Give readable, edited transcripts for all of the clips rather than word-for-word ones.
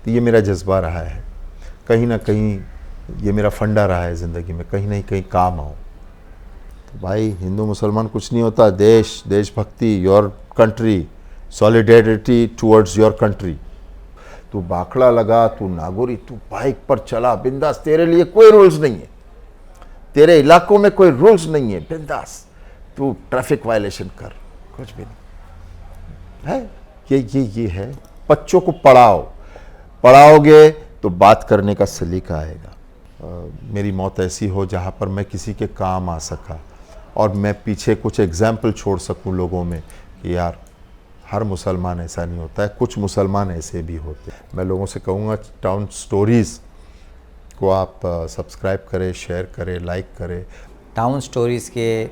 तो ये मेरा जज्बा रहा है, कहीं ना कहीं ये मेरा फंडा रहा है ज़िंदगी में, कहीं ना कहीं काम आओ। तो भाई हिंदू मुसलमान कुछ नहीं होता, देश, देशभक्ति, your country, solidarity towards your country. तू बाखड़ा लगा, तू नागोरी, तू बाइक पर चला बिंदास, तेरे लिए कोई रूल्स नहीं है, तेरे इलाकों में कोई रूल्स नहीं है, बिंदास तू ट्रैफिक वायलेशन कर, कुछ भी नहीं है। ये है, बच्चों को पढ़ाओगे तो बात करने का सलीका आएगा। मेरी मौत ऐसी हो जहाँ पर मैं किसी के काम आ सका और मैं पीछे कुछ एग्जाम्पल छोड़ सकूँ लोगों में कि यार हर मुसलमान ऐसा नहीं होता है, कुछ मुसलमान ऐसे भी होते हैं। मैं लोगों से कहूँगा टाउन स्टोरीज़ को आप सब्सक्राइब करें, शेयर करें, लाइक करें। टाउन स्टोरीज़ के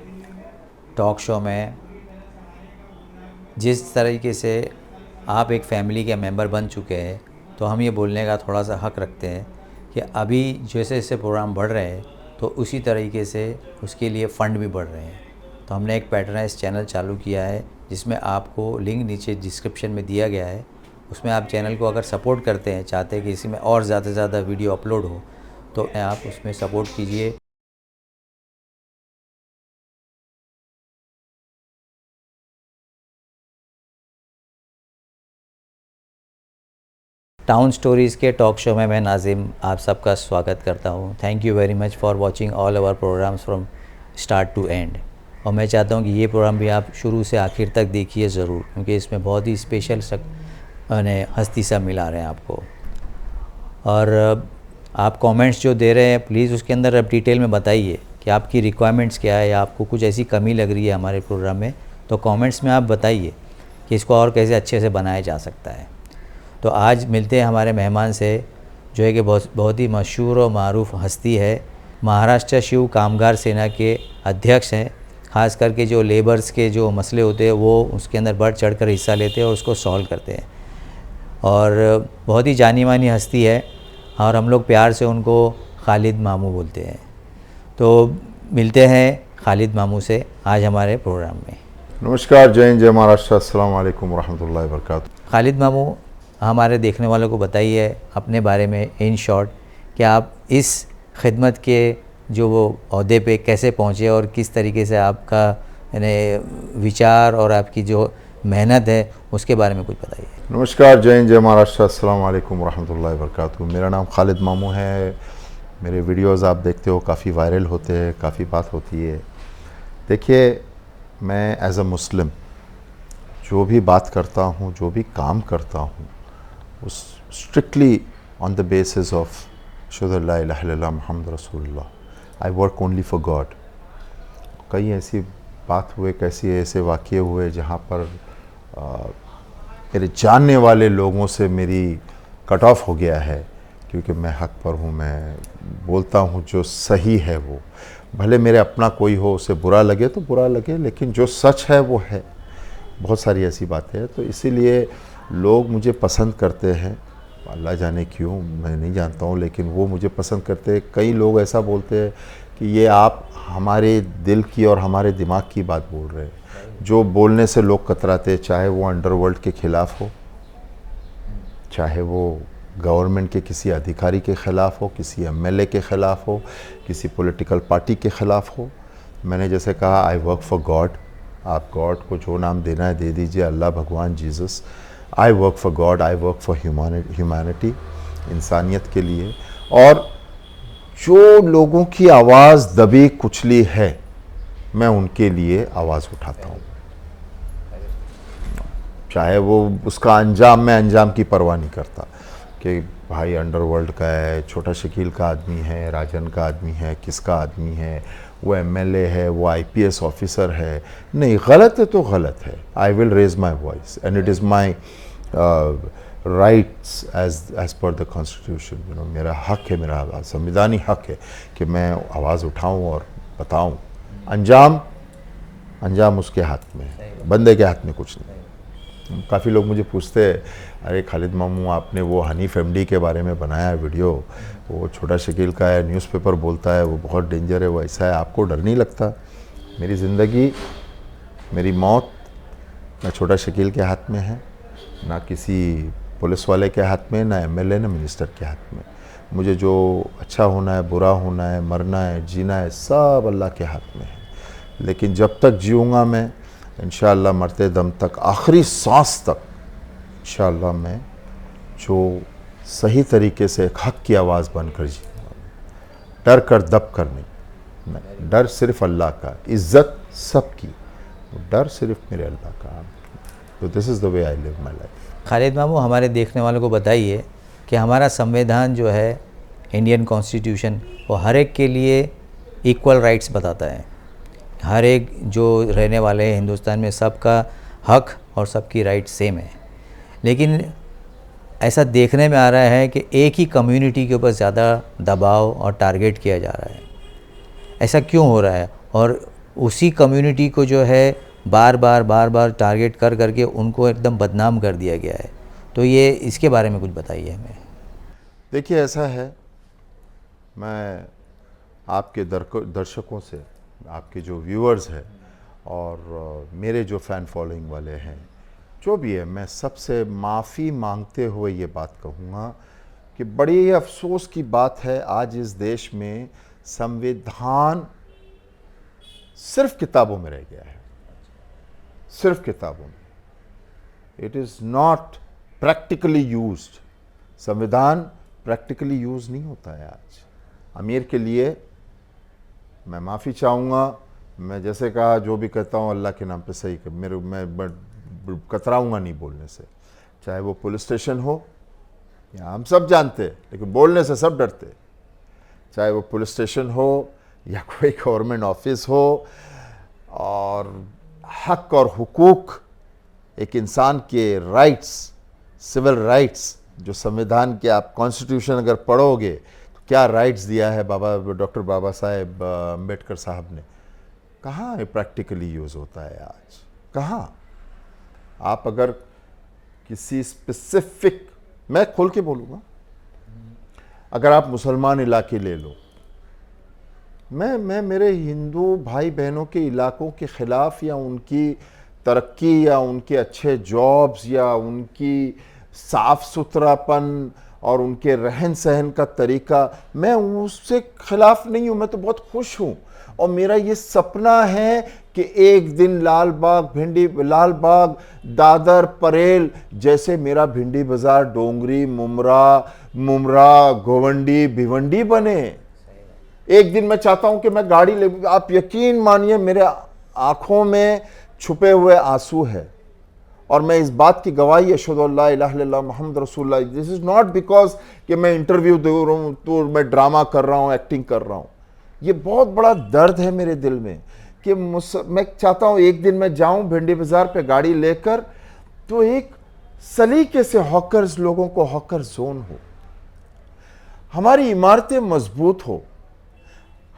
टॉक शो में जिस तरीके से आप एक फैमिली के मेंबर बन चुके हैं, तो हम ये बोलने का थोड़ा सा हक रखते हैं कि अभी जैसे जैसे प्रोग्राम बढ़ रहे हैं तो उसी तरीके से उसके लिए फ़ंड भी बढ़ रहे हैं। तो हमने एक पैट्रनाइज चैनल चालू किया है जिसमें आपको लिंक नीचे डिस्क्रिप्शन में दिया गया है। उसमें आप चैनल को अगर सपोर्ट करते हैं, चाहते हैं कि इसी में और ज़्यादा से ज़्यादा वीडियो अपलोड हो, तो आप उसमें सपोर्ट कीजिए। टाउन स्टोरीज़ के टॉक शो में मैं नाजिम आप सबका स्वागत करता हूँ। Thank you very much for watching all our programmes from start to end. और मैं चाहता हूँ कि ये प्रोग्राम भी आप शुरू से आखिर तक देखिए ज़रूर, क्योंकि इसमें बहुत ही स्पेशल हस्ती सा मिला रहे हैं आपको। और आप कमेंट्स जो दे रहे हैं प्लीज़ उसके अंदर आप डिटेल में बताइए कि आपकी रिक्वायरमेंट्स क्या है या आपको कुछ ऐसी कमी लग रही है हमारे प्रोग्राम में, तो कमेंट्स में आप बताइए कि इसको और कैसे अच्छे से बनाया जा सकता है। तो आज मिलते हैं हमारे मेहमान से, जो है कि बहुत ही मशहूर और मारूफ हस्ती है। महाराष्ट्र शिव कामगार सेना के अध्यक्ष हैं। ख़ास करके जो लेबर्स के जो मसले होते हैं वो उसके अंदर बढ़ चढ़ कर हिस्सा लेते हैं और उसको सॉल्व करते हैं। और बहुत ही जानी मानी हस्ती है और हम लोग प्यार से उनको खालिद मामू बोलते हैं। तो मिलते हैं खालिद मामू से आज हमारे प्रोग्राम में। नमस्कार, जय हिंद, जय महाराष्ट्र, अस्सलाम वालेकुम रहमतुल्लाहि व बरकातुहू। खालिद मामू, हमारे देखने वालों को बताइए अपने बारे में इन शॉर्ट कि आप इस खिदमत के जो वो ओहदे पे कैसे पहुँचे और किस तरीके से आपका यानी विचार और आपकी जो मेहनत है उसके बारे में कुछ बताइए। नमस्कार, जय हिंद, जय महाराष्ट्र, अस्सलाम वालेकुम रहमतुल्लाहि व बरकातुहू। मेरा नाम खालिद मामू है। मेरे वीडियोस आप देखते हो, काफ़ी वायरल होते हैं, काफ़ी बात होती है। देखिए, मैं एज अ मुस्लिम जो भी बात करता हूँ, जो भी काम करता हूँ, उस strictly on the basis of अशहदु अल्ला इलाहा इल्लल्लाह मुहम्मद रसूलुल्लाह। I work only for God. कई ऐसी बात हुए, कैसे ऐसे वाक़ये हुए जहाँ पर मेरे जानने वाले लोगों से मेरी कट ऑफ हो गया है, क्योंकि मैं हक पर हूँ। मैं बोलता हूँ जो सही है वो, भले मेरे अपना कोई हो उसे बुरा लगे तो बुरा लगे, लेकिन जो सच है वो है। बहुत सारी ऐसी बातें हैं, तो इसीलिए लोग मुझे पसंद करते हैं। अल्लाह जाने क्यों, मैं नहीं जानता हूँ, लेकिन वो मुझे पसंद करते हैं। कई लोग ऐसा बोलते हैं कि ये आप हमारे दिल की और हमारे दिमाग की बात बोल रहे हैं। जो बोलने से लोग कतराते, चाहे वो अंडरवर्ल्ड के ख़िलाफ़ हो, चाहे वो गवर्नमेंट के किसी अधिकारी के ख़िलाफ़ हो, किसी एमएलए के ख़िलाफ़ हो, किसी पॉलिटिकल पार्टी के ख़िलाफ़ हो। मैंने जैसे कहा, आई वर्क फॉर गॉड। आप गॉड को जो नाम देना है दे दीजिए, अल्लाह, भगवान, Jesus. I work for God, I work for humanity, इंसानियत के लिए। और जो लोगों की आवाज़ दबी कुचली है, मैं उनके लिए आवाज़ उठाता हूँ। चाहे वो उसका अंजाम, मैं अंजाम की परवाह नहीं करता कि भाई अंडरवर्ल्ड का है, छोटा शकील का आदमी है, राजन का आदमी है, किसका आदमी है, वो एमएलए है, वो आईपीएस ऑफिसर है। नहीं, गलत है तो गलत है। I will raise my voice and it is my rights as per the constitution. You know, मेरा हक है, मेरा संविधानी हक है कि मैं आवाज़ उठाऊं और बताऊं। अंजाम उसके हाथ में है, बंदे के हाथ में कुछ नहीं। काफ़ी लोग मुझे पूछते हैं, अरे खालिद मामू, आपने वो हनीफ एमडी के बारे में बनाया है वीडियो, वो छोटा शकील का है, न्यूज़पेपर बोलता है, वो बहुत डेंजर है, वो ऐसा है, आपको डर नहीं लगता? मेरी ज़िंदगी, मेरी मौत ना छोटा शकील के हाथ में है, ना किसी पुलिस वाले के हाथ में, ना एमएलए, ना मिनिस्टर के हाथ में। मुझे जो अच्छा होना है, बुरा होना है, मरना है, जीना है, सब अल्लाह के हाथ में है। लेकिन जब तक जीऊँगा मैं, इंशाअल्लाह मरते दम तक, आखिरी सांस तक, इंशाअल्लाह मैं जो सही तरीके से एक हक़ की आवाज़ बनकर जीऊँगा। डर कर दब कर नहीं, डर सिर्फ अल्लाह का, इज़्ज़त सबकी, डर सिर्फ मेरे अल्लाह का। तो this is the way I live my life. Khalid मामू, हमारे देखने वालों को बताइए कि हमारा संविधान जो है, इंडियन कॉन्स्टिट्यूशन, वो हर एक के लिए इक्वल राइट्स बताता है। हर एक जो रहने वाले हैं हिंदुस्तान में, सबका हक और सबकी राइट सेम है। लेकिन ऐसा देखने में आ रहा है कि एक ही कम्युनिटी के ऊपर ज़्यादा दबाव और टारगेट किया जा रहा है। ऐसा क्यों हो रहा है? और उसी कम्युनिटी को जो है बार बार टारगेट कर करके उनको एकदम बदनाम कर दिया गया है। तो ये इसके बारे में कुछ बताइए हमें। देखिए, ऐसा है, मैं आपके दर्शकों से, आपके जो व्यूअर्स हैं और मेरे जो फ़ैन फॉलोइंग वाले हैं, जो भी है, मैं सबसे माफ़ी मांगते हुए ये बात कहूँगा कि बड़ी अफसोस की बात है, आज इस देश में संविधान सिर्फ किताबों में रह गया है, सिर्फ किताबों में। It is not practically used. संविधान प्रैक्टिकली यूज़ नहीं होता है आज। अमीर के लिए मैं माफ़ी चाहूँगा, मैं जैसे कहा, जो भी कहता हूँ अल्लाह के नाम पे सही कर, मैं कतराऊँगा नहीं बोलने से। चाहे वो पुलिस स्टेशन हो, या हम सब जानते हैं, लेकिन बोलने से सब डरते। चाहे वो पुलिस स्टेशन हो या कोई गवर्नमेंट ऑफिस हो, और हक और हुकूक, एक इंसान के राइट्स, सिविल राइट्स, जो संविधान के, आप कॉन्स्टिट्यूशन अगर पढ़ोगे तो क्या राइट्स दिया है डॉक्टर बाबा साहेब अम्बेडकर साहब ने, कहाँ ये प्रैक्टिकली यूज़ होता है आज? कहाँ? आप अगर किसी स्पेसिफिक, मैं खोल के बोलूँगा, अगर आप मुसलमान इलाके ले लो, मैं मेरे हिंदू भाई बहनों के इलाकों के ख़िलाफ़, या उनकी तरक्की, या उनके अच्छे जॉब्स, या उनकी साफ़ सुथरापन और उनके रहन सहन का तरीका, मैं उससे ख़िलाफ़ नहीं हूँ। मैं तो बहुत खुश हूँ, और मेरा ये सपना है कि एक दिन लालबाग, दादर, परेल जैसे मेरा भिंडी बाज़ार, डोंगरी, मुमरा, गोवंडी, भिवंडी बने। एक दिन मैं चाहता हूं कि मैं गाड़ी ले, आप यकीन मानिए मेरे आंखों में छुपे हुए आंसू है, और मैं इस बात की गवाही, अशहदु अल्ला इलाहा इल्लल्लाह मुहम्मद रसूलुल्लाह। दिस इज़ नॉट बिकॉज कि मैं इंटरव्यू दे रहा हूँ तो मैं ड्रामा कर रहा हूँ, एक्टिंग कर रहा हूँ। ये बहुत बड़ा दर्द है मेरे दिल में कि मैं चाहता हूँ एक दिन मैं जाऊँ भिंडी बाज़ार पे गाड़ी लेकर, तो एक सलीके से हॉकर्स, लोगों को हॉकर जोन हो, हमारी इमारतें मजबूत हो,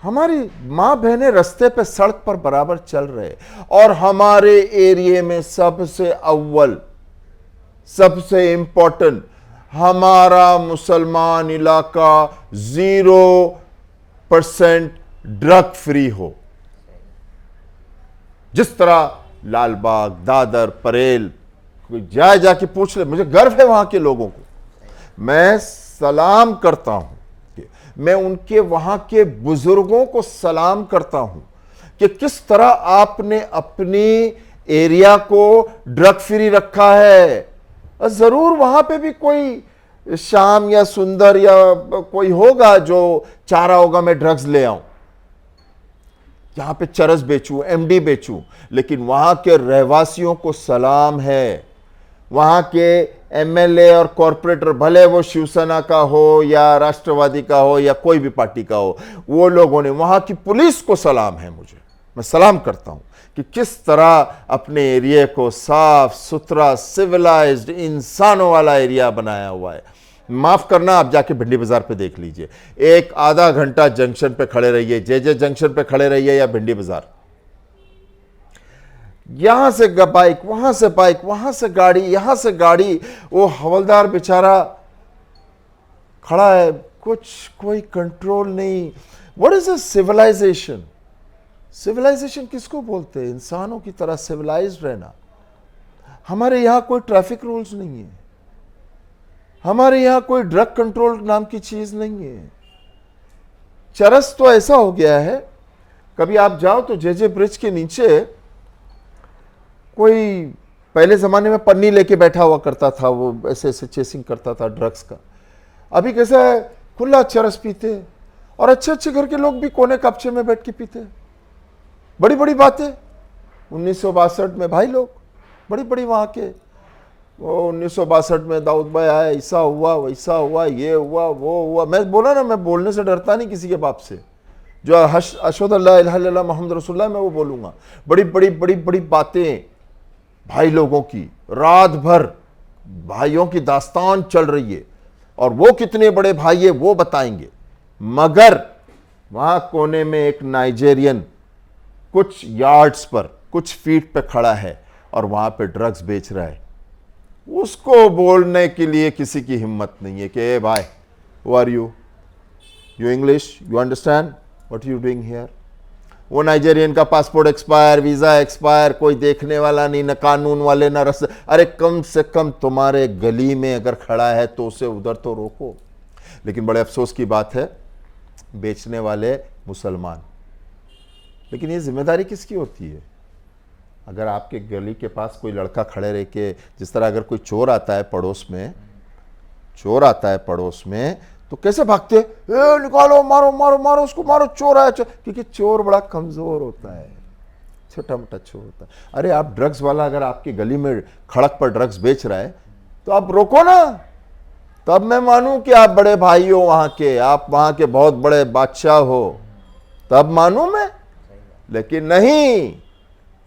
हमारी माँ बहनें रास्ते पे, सड़क पर बराबर चल रहे, और हमारे एरिया में सबसे अव्वल, सबसे इंपॉर्टेंट, हमारा मुसलमान इलाका 0% ड्रग फ्री हो। जिस तरह लालबाग, दादर, परेल, कोई जाके पूछ ले, मुझे गर्व है वहां के लोगों को, मैं सलाम करता हूं, मैं उनके वहां के बुजुर्गों को सलाम करता हूं कि किस तरह आपने अपनी एरिया को ड्रग फ्री रखा है। जरूर वहां पे भी कोई शाम या सुंदर या कोई होगा जो चाह रहा होगा मैं ड्रग्स ले आऊं, यहां पे चरस बेचूं, एमडी बेचूं, लेकिन वहां के रहवासियों को सलाम है। वहां के एमएलए और कॉरपोरेटर, भले वो शिवसेना का हो या राष्ट्रवादी का हो या कोई भी पार्टी का हो, वो लोगों ने, वहां की पुलिस को सलाम है। मुझे, मैं सलाम करता हूं कि किस तरह अपने एरिया को साफ सुथरा, सिविलाइज्ड, इंसानों वाला एरिया बनाया हुआ है। माफ करना, आप जाके भिंडी बाजार पे देख लीजिए, एक आधा घंटा जंक्शन पे खड़े रहिए, जे जंक्शन पे खड़े रहिए या भिंडी बाजार, यहां से बाइक, वहां से बाइक, वहां से गाड़ी, यहां से गाड़ी, वो हवलदार बेचारा खड़ा है, कोई कंट्रोल नहीं। What is a civilisation? Civilisation किसको बोलते हैं? इंसानों की तरह सिविलाइज्ड रहना। हमारे यहां कोई ट्रैफिक रूल्स नहीं है, हमारे यहाँ कोई ड्रग कंट्रोल नाम की चीज नहीं है। चरस तो ऐसा हो गया है, कभी आप जाओ तो जे ब्रिज के नीचे कोई पहले जमाने में पन्नी लेके बैठा हुआ करता था, वो ऐसे ऐसे चेसिंग करता था ड्रग्स का। अभी कैसा है, खुला चरस पीते, और अच्छे अच्छे घर के लोग भी कोने कपचे में बैठ के पीते। बड़ी बड़ी बातें 1962 में भाई लोग बड़ी बड़ी वहां के, वो 1962 में दाऊद भाई आए, ऐसा हुआ वैसा हुआ, ये हुआ वो हुआ। मैं बोला ना, मैं बोलने से डरता नहीं किसी के बाप से। जो अशहदु अल्ला इलाहा इल्लल्लाह मुहम्मद रसूलुल्लाह, मैं वो बोलूंगा। बड़ी बड़ी बड़ी बड़ी बातें भाई लोगों की, रात भर भाइयों की दास्तान चल रही है, और वो कितने बड़े भाई है वो बताएंगे। मगर वहां कोने में एक नाइजेरियन कुछ यार्ड्स पर, कुछ फीट पे खड़ा है और वहां पे ड्रग्स बेच रहा है। उसको बोलने के लिए किसी की हिम्मत नहीं है कि ए भाई, who are you, you English, you understand what you doing here. वो नाइजेरियन का पासपोर्ट एक्सपायर, वीजा एक्सपायर, कोई देखने वाला नहीं, न कानून वाले न रस। अरे कम से कम तुम्हारे गली में अगर खड़ा है तो उसे उधर तो रोको। लेकिन बड़े अफसोस की बात है, बेचने वाले मुसलमान। लेकिन ये जिम्मेदारी किसकी होती है? अगर आपके गली के पास कोई लड़का खड़े रह के, जिस तरह अगर कोई चोर आता है पड़ोस में, चोर आता है पड़ोस में, तो कैसे भागते, ए निकालो, मारो मारो मारो उसको, मारो, चोर आया। क्योंकि चोर बड़ा कमजोर होता है, छोटा मोटा चोर होता है। अरे आप ड्रग्स वाला अगर आपकी गली में खड़क पर ड्रग्स बेच रहा है तो आप रोको ना, तब मैं मानूं कि आप बड़े भाई हो वहां के, आप वहां के बहुत बड़े बादशाह हो, तब मानूं मैं। लेकिन नहीं,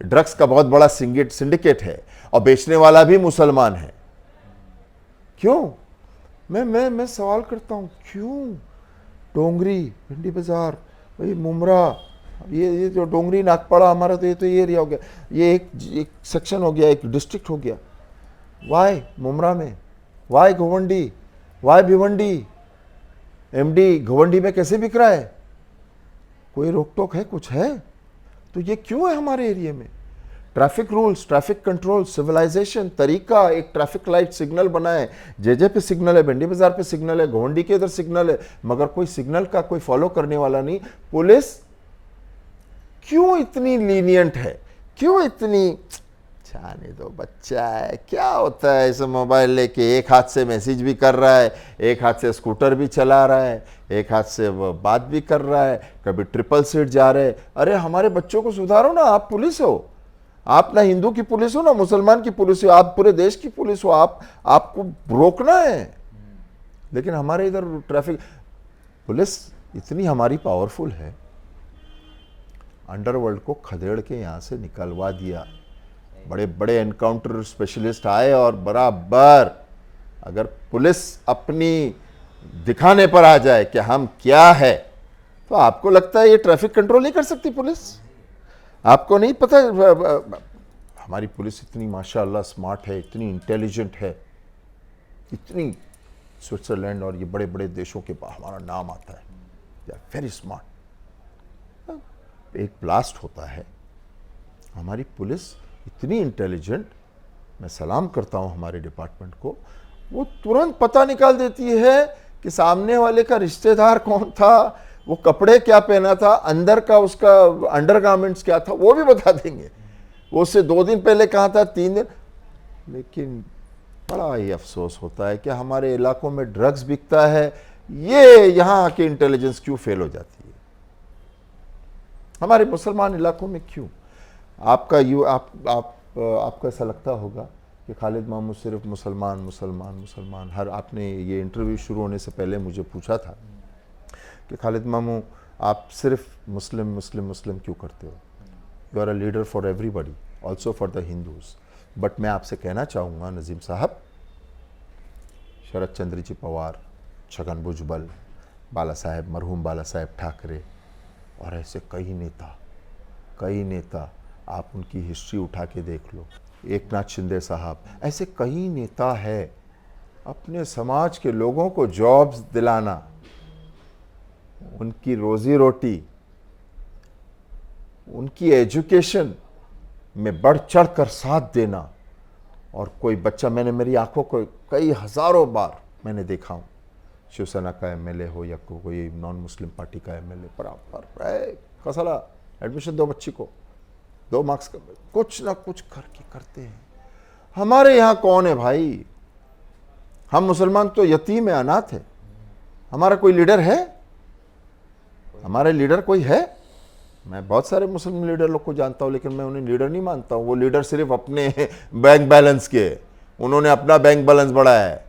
ड्रग्स का बहुत बड़ा सिंडिकेट है और बेचने वाला भी मुसलमान है। क्यों? मैं सवाल करता हूं, क्यों? डोंगरी, भिंडी बाजार, भाई मुमरा, ये जो डोंगरी नागपाड़ा हमारा, तो ये एरिया हो गया, ये एक सेक्शन हो गया, एक डिस्ट्रिक्ट हो गया। वाई मुमरा में, वाई घोवंडी, वाई भिवंडी, एमडी घोवंडी में कैसे बिक रहा है? कोई रोक टोक है, कुछ है? तो ये क्यों है हमारे एरिया में? Traffic rules, traffic control, civilisation, तरीका, एक ट्रैफिक लाइट सिग्नल बनाए, जे पे सिग्नल है, भिंडी बाजार पे सिग्नल है, घोंडी के इधर सिग्नल है, मगर कोई सिग्नल का कोई फॉलो करने वाला नहीं। पुलिस क्यों इतनी लीनियंट है? क्यों इतनी, जाने दो, बच्चा है, क्या होता है इसे मोबाइल लेके एक हाथ से मैसेज भी कर रहा है, एक हाथ से स्कूटर भी चला रहा है, एक हाथ से वो बात भी कर रहा है, कभी ट्रिपल सीट जा रहे। अरे हमारे बच्चों को सुधारो ना, आप पुलिस हो, आप ना हिंदू की पुलिस हो ना मुसलमान की पुलिस हो, आप पूरे देश की पुलिस हो, आपको रोकना है। लेकिन हमारे इधर ट्रैफिक पुलिस इतनी हमारी पावरफुल है, अंडरवर्ल्ड को खदेड़ के यहाँ से निकलवा दिया। बड़े बड़े एनकाउंटर स्पेशलिस्ट आए और बराबर अगर पुलिस अपनी दिखाने पर आ जाए कि हम क्या है, तो आपको लगता है ये ट्रैफिक कंट्रोल नहीं कर सकती पुलिस? आपको नहीं पता? हमारी पुलिस इतनी माशाअल्लाह स्मार्ट है, इतनी इंटेलिजेंट है, इतनी, स्विट्जरलैंड और ये बड़े बड़े देशों के हमारा नाम आता है, दे आर वेरी स्मार्ट। एक ब्लास्ट होता है, हमारी पुलिस इतनी इंटेलिजेंट, मैं सलाम करता हूं हमारे डिपार्टमेंट को, वो तुरंत पता निकाल देती है कि सामने वाले का रिश्तेदार कौन था, वो कपड़े क्या पहना था, अंदर का उसका अंडरगारमेंट्स क्या था, वो भी बता देंगे। वो उससे 2 दिन पहले कहाँ था, 3 दिन। लेकिन बड़ा ही अफसोस होता है कि हमारे इलाकों में ड्रग्स बिकता है, ये यहाँ की इंटेलिजेंस क्यों फेल हो जाती है? हमारे मुसलमान इलाकों में क्यों? आपको ऐसा लगता होगा कि खालिद मामू सिर्फ मुसलमान मुसलमान मुसलमान, हर, आपने ये इंटरव्यू शुरू होने से पहले मुझे पूछा था कि खालिद मामू आप सिर्फ मुस्लिम मुस्लिम मुस्लिम क्यों करते हो? You are a leader for everybody, also for the Hindus. But मैं आपसे कहना चाहूँगा नजीम साहब, शरद चंद्र जी पवार, छगन भुजबल, मरहूम बाला साहेब ठाकरे और ऐसे कई नेता, आप उनकी हिस्ट्री उठा के देख लो, एकनाथ शिंदे साहब, ऐसे कई नेता है, अपने समाज के लोगों को जॉब्स दिलाना, उनकी रोजी रोटी, उनकी एजुकेशन में बढ़ चढ़ कर साथ देना। और कोई बच्चा, मैंने मेरी आंखों को कई हजारों बार मैंने देखा हूँ, शिवसेना का एमएलए हो या कोई नॉन मुस्लिम पार्टी का एमएलए, बराबर कसला एडमिशन दो बच्ची को, 2 मार्क्स का, कुछ ना कुछ करके करते हैं। हमारे यहाँ कौन है भाई? हम मुसलमान तो यतीम है, अनाथ है। हमारा कोई लीडर है? हमारे लीडर कोई है? मैं बहुत सारे मुस्लिम लीडर लोग को जानता हूँ, लेकिन मैं उन्हें लीडर नहीं मानता हूँ। वो लीडर सिर्फ अपने बैंक बैलेंस के, उन्होंने अपना बैंक बैलेंस बढ़ाया है,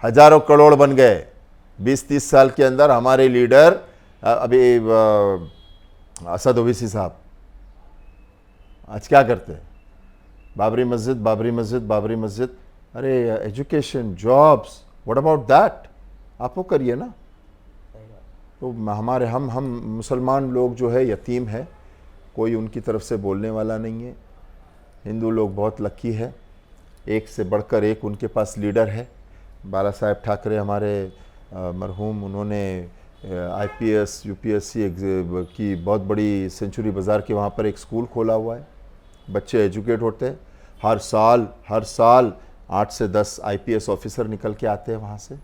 हजारों करोड़ बन गए 20-30 साल के अंदर। हमारे लीडर अभी असद ओवैसी साहब आज क्या करते हैं? बाबरी मस्जिद, बाबरी मस्जिद, बाबरी मस्जिद। अरे education, jobs, what about that? आप वो करिए ना। तो हमारे हम मुसलमान लोग जो है यतीम है, कोई उनकी तरफ से बोलने वाला नहीं है। हिंदू लोग बहुत लकी है, एक से बढ़कर एक उनके पास लीडर है। बाला साहेब ठाकरे हमारे मरहूम, उन्होंने आईपीएस यूपीएससी की बहुत बड़ी सेंचुरी बाज़ार के वहाँ पर एक स्कूल खोला हुआ है। बच्चे एजुकेट होते हैं, हर साल 8 से 10 आईपीएस ऑफिसर निकल के आते हैं वहाँ से।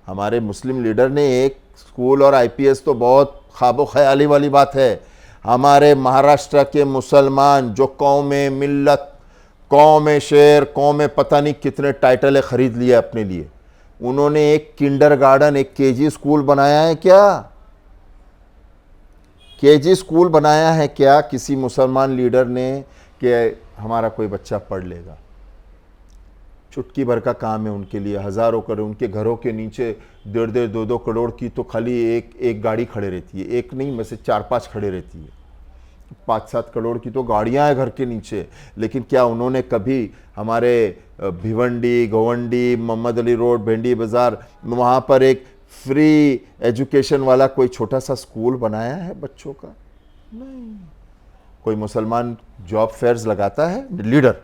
हमारे मुस्लिम लीडर ने एक स्कूल और आईपीएस तो बहुत ख्वाबो ख्याली वाली बात है। हमारे महाराष्ट्र के मुसलमान जो कौम मिल्लत, कौम शेर, कौम पता नहीं कितने टाइटलें खरीद लिए अपने लिए, उन्होंने एक किंडरगार्टन, एक केजी स्कूल बनाया है क्या? केजी स्कूल बनाया है क्या किसी मुसलमान लीडर ने कि हमारा कोई बच्चा पढ़ लेगा? चुटकी भर का काम है उनके लिए। हज़ारों करोड़, उनके घरों के नीचे 1.5 2 करोड़ की तो खाली एक गाड़ी खड़े रहती है। एक नहीं, में से 4-5 खड़े रहती है। 5-7 करोड़ की तो गाड़ियां हैं घर के नीचे। लेकिन क्या उन्होंने कभी हमारे भिवंडी, गोवंडी, मोहम्मद अली रोड, भेंडी बाज़ार, वहाँ पर एक फ्री एजुकेशन वाला कोई छोटा सा स्कूल बनाया है बच्चों का? नहीं। कोई मुसलमान जॉब फेयर्स लगाता है? लीडर,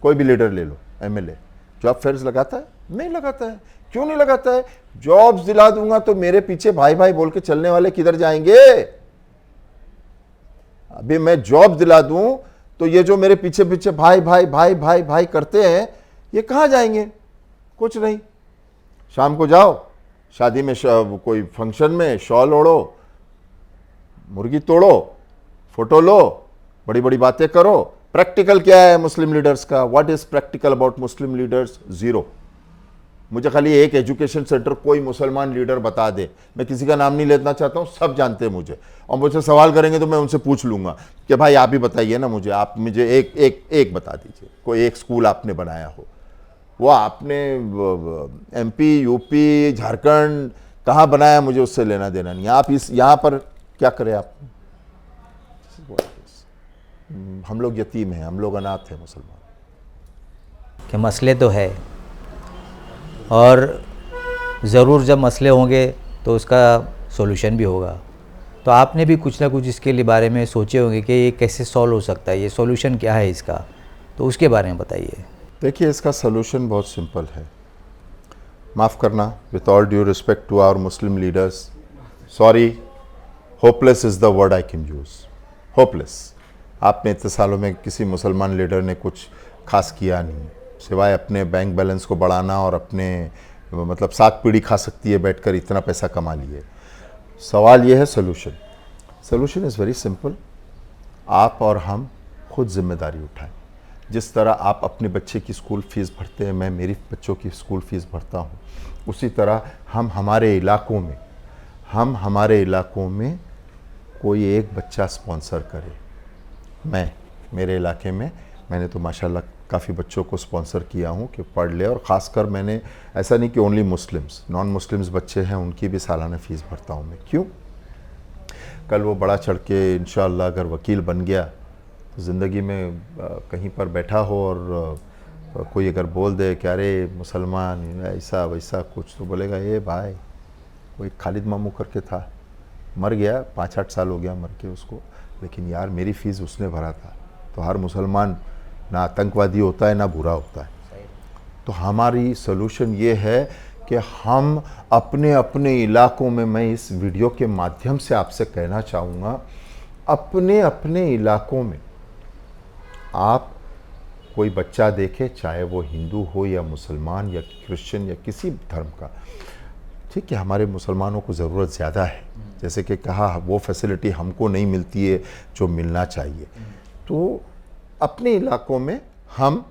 कोई भी लीडर ले लो, एमएलए, जॉब फेयर्स लगाता है? नहीं लगाता है। क्यों नहीं लगाता है? जॉब्स दिला दूंगा तो मेरे पीछे भाई भाई बोल के चलने वाले किधर जाएंगे? अभी मैं जॉब दिला दूं तो ये जो मेरे पीछे पीछे भाई भाई भाई भाई भाई करते हैं, ये कहां जाएंगे? कुछ नहीं। शाम को जाओ शादी में, कोई फंक्शन में शॉल ओढ़ो, मुर्गी तोड़ो, फोटो लो, बड़ी बड़ी बातें करो। प्रैक्टिकल क्या है मुस्लिम लीडर्स का? What is practical about Muslim leaders? Zero. मुझे खाली एक एजुकेशन सेंटर कोई मुसलमान लीडर बता दे, मैं किसी का नाम नहीं लेना चाहता हूँ, सब जानते हैं मुझे, और मुझसे सवाल करेंगे तो मैं उनसे पूछ लूंगा कि भाई आप ही बताइए ना मुझे, आप मुझे एक बता दीजिए, कोई एक स्कूल आपने बनाया हो। वो आपने एमपी, यूपी, झारखंड कहाँ बनाया, मुझे उससे लेना देना नहीं। आप इस यहाँ पर क्या करें आप? हम लोग यतीम हैं, हम लोग अनाथ हैं मुसलमान। कि मसले तो है, और ज़रूर जब मसले होंगे तो उसका सॉल्यूशन भी होगा। तो आपने भी कुछ ना कुछ इसके लिए बारे में सोचे होंगे कि ये कैसे सॉल्व हो सकता है, ये सॉल्यूशन क्या है इसका, तो उसके बारे में बताइए। देखिए, इसका सॉल्यूशन बहुत सिंपल है। माफ़ करना, with all due respect to our Muslim leaders, sorry, hopeless is the word I can use. Hopeless. आपने इतने सालों में किसी मुसलमान लीडर ने कुछ खास किया नहीं, सिवाय अपने बैंक बैलेंस को बढ़ाना और अपने मतलब 7 पीढ़ी खा सकती है बैठकर, इतना पैसा कमा लिए। सवाल ये है solution. Solution is very simple. आप और हम खुद जिम्मेदारी उठाएं। जिस तरह आप अपने बच्चे की स्कूल फ़ीस भरते हैं, मैं मेरी बच्चों की स्कूल फ़ीस भरता हूँ, उसी तरह हम हमारे इलाकों में कोई एक बच्चा स्पॉन्सर करे। मेरे इलाके में मैंने तो माशाल्लाह काफ़ी बच्चों को स्पॉन्सर किया हूँ कि पढ़ ले, और ख़ासकर मैंने ऐसा नहीं कि ओनली मुस्लिम्स, नॉन मुस्लिम्स बच्चे हैं उनकी भी सालाना फ़ीस भरता हूँ मैं। क्यों? कल वो बड़ा चढ़ के इंशाअल्लाह अगर वकील बन गया तो ज़िंदगी में कहीं पर बैठा हो और कोई अगर बोल दे कि अरे मुसलमान ऐसा वैसा कुछ, तो बोलेगा ये भाई, कोई खालिद मामू करके था, मर गया, 5-8 साल हो गया मर के उसको, लेकिन यार मेरी फ़ीस उसने भरा था। तो हर मुसलमान ना आतंकवादी होता है ना बुरा होता है। तो हमारी सॉल्यूशन ये है कि हम अपने अपने इलाकों में, मैं इस वीडियो के माध्यम से आपसे कहना चाहूँगा, अपने अपने इलाकों में आप कोई बच्चा देखे, चाहे वो हिंदू हो या मुसलमान या क्रिश्चियन या किसी धर्म का, ठीक है, हमारे मुसलमानों को ज़रूरत ज़्यादा है, जैसे कि कहा वो फैसिलिटी हमको नहीं मिलती है जो मिलना चाहिए। तो अपने इलाकों में हम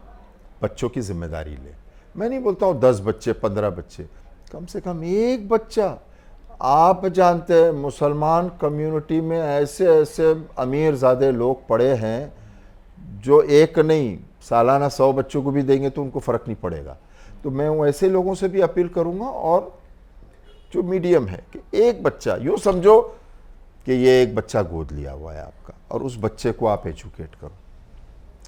बच्चों की जिम्मेदारी लें। मैं नहीं बोलता हूँ 10 बच्चे 15 बच्चे, कम से कम एक बच्चा। आप जानते हैं मुसलमान कम्युनिटी में ऐसे ऐसे अमीर ज़्यादा लोग पड़े हैं जो एक नहीं सालाना 100 बच्चों को भी देंगे तो उनको फ़र्क नहीं पड़ेगा। तो मैं ऐसे लोगों से भी अपील करूँगा, और जो मीडियम है कि एक बच्चा, यूँ समझो कि ये एक बच्चा गोद लिया हुआ है आपका, और उस बच्चे को आप एजुकेट करो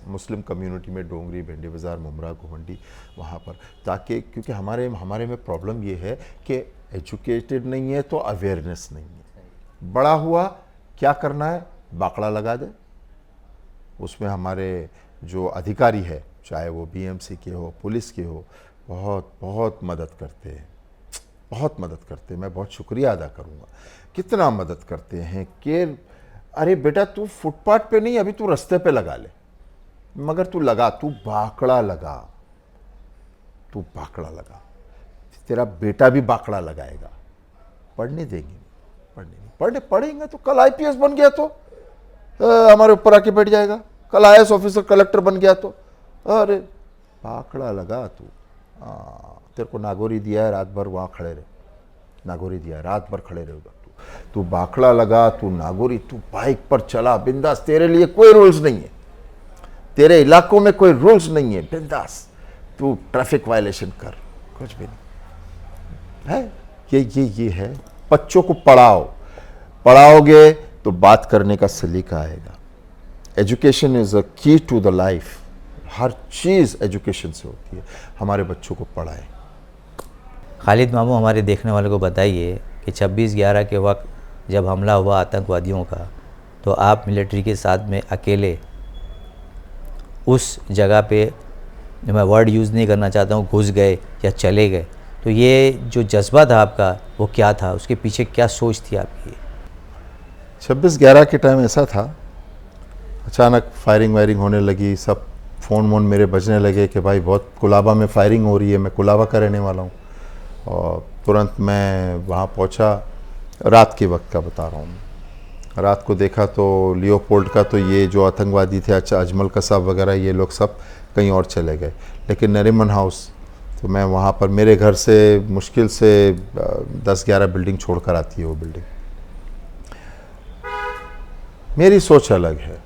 मुस्लिम कम्युनिटी में, डोंगरी, भिंडी बाज़ार, मुमरा, घुमंडी, वहाँ पर, ताकि क्योंकि हमारे में प्रॉब्लम ये है कि एजुकेटेड नहीं है तो अवेयरनेस नहीं है। बड़ा हुआ क्या करना है, बाकड़ा लगा दे। उसमें हमारे जो अधिकारी है, चाहे वो बीएमसी के हो, पुलिस के हो, बहुत बहुत मदद करते हैं, बहुत मदद करते हैं। मैं बहुत शुक्रिया अदा करूँगा, कितना मदद करते हैं कि अरे बेटा तू फुटपाथ पे नहीं, अभी तू रास्ते पे लगा ले, मगर तू लगा, तू बाकड़ा लगा, तू बाकड़ा लगा, तेरा बेटा भी बाकड़ा लगाएगा। पढ़ने देंगे, पढ़ेंगे तो कल आईपीएस बन गया तो हमारे ऊपर आके बैठ जाएगा, कल आईएएस ऑफिसर कलेक्टर बन गया तो अरे बाकड़ा लगा तू। तेरे को नागौरी दिया है, रात भर वहाँ खड़े रहे, नागौरी दिया है, रात भर खड़े रहेगा तू बाकड़ा लगा, तू नागौरी, तू बाइक पर चला बिंदास, तेरे लिए कोई रूल्स नहीं है, तेरे इलाकों में कोई रूल्स नहीं है, बिंदास तू ट्रैफिक वायलेशन कर, कुछ भी नहीं है। ये है, बच्चों को पढ़ाओगे तो बात करने का सलीका आएगा। Education is a key to the life, हर चीज़ एजुकेशन से होती है। हमारे बच्चों को पढ़ाएं। खालिद मामू, हमारे देखने वालों को बताइए कि 26/11 के वक्त जब हमला हुआ आतंकवादियों का, तो आप मिलिट्री के साथ में अकेले उस जगह पे, मैं वर्ड यूज़ नहीं करना चाहता हूँ, घुस गए या चले गए, तो ये जो जज्बा था आपका वो क्या था, उसके पीछे क्या सोच थी आपकी? 26/11 के टाइम ऐसा था, अचानक फायरिंग वायरिंग होने लगी, सब फ़ोन वोन मेरे बजने लगे कि भाई बहुत कुलाबा में फायरिंग हो रही है। मैं कुलाबा का रहने वाला हूँ, और तुरंत मैं वहाँ पहुँचा। रात के वक्त का बता रहा हूँ, रात को देखा तो लियोपोल्ड का, तो ये जो आतंकवादी थे, अच्छा अजमल कसाब वगैरह, ये लोग सब कहीं और चले गए, लेकिन नरीमन हाउस, तो मैं वहाँ पर, मेरे घर से मुश्किल से 10-11 बिल्डिंग छोड़कर आती है वो बिल्डिंग। मेरी सोच अलग है,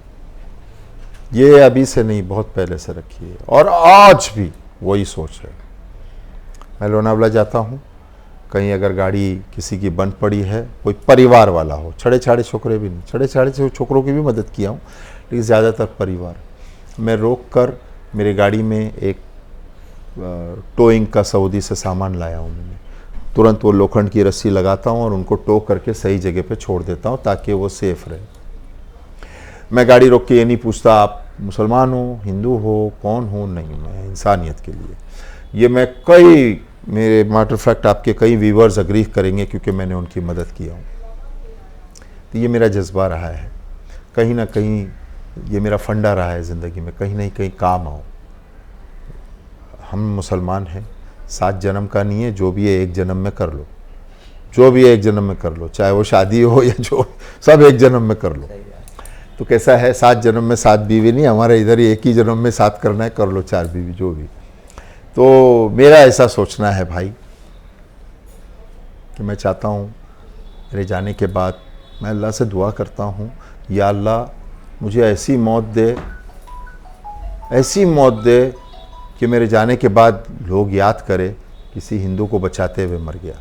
ये अभी से नहीं, बहुत पहले से रखी है, और आज भी वही सोच है। मैं लोनावला जाता हूँ, कहीं अगर गाड़ी किसी की बंद पड़ी है, कोई परिवार वाला हो, छड़े छाड़े छोकरे भी नहीं, छड़े छाड़े छोकरों की भी मदद किया हूँ, लेकिन ज़्यादातर परिवार, मैं रोक कर मेरी गाड़ी में एक टोइंग का सऊदी से सामान लाया हूँ मैंने, तुरंत वो लोखंड की रस्सी लगाता हूँ और उनको टो करके सही जगह पे छोड़ देता हूँ ताकि वो सेफ रहे। मैं गाड़ी रोक के ये नहीं पूछता आप मुसलमान हो, हिंदू हो, कौन हो, नहीं, मैं इंसानियत के लिए। ये मैं मेरे मैटर फैक्ट आपके कई व्यूवर्स अग्री करेंगे क्योंकि मैंने उनकी मदद किया हूँ। तो ये मेरा जज्बा रहा है, कहीं ना कहीं ये मेरा फंडा रहा है ज़िंदगी में, कहीं ना कहीं काम आओ। हम मुसलमान हैं, 7 जन्म का नहीं है, जो भी है एक जन्म में कर लो, जो भी है एक जन्म में कर लो, चाहे वो शादी हो या जो, सब एक जन्म में कर लो। तो कैसा है, 7 जन्म में 7 बीवी नहीं, हमारे इधर ही एक ही जन्म में 7 करना है, कर लो 4 बीवी, जो भी। तो मेरा ऐसा सोचना है भाई कि मैं चाहता हूँ मेरे जाने के बाद, मैं अल्लाह से दुआ करता हूँ, या अल्लाह मुझे ऐसी मौत दे कि मेरे जाने के बाद लोग याद करें किसी हिंदू को बचाते हुए मर गया,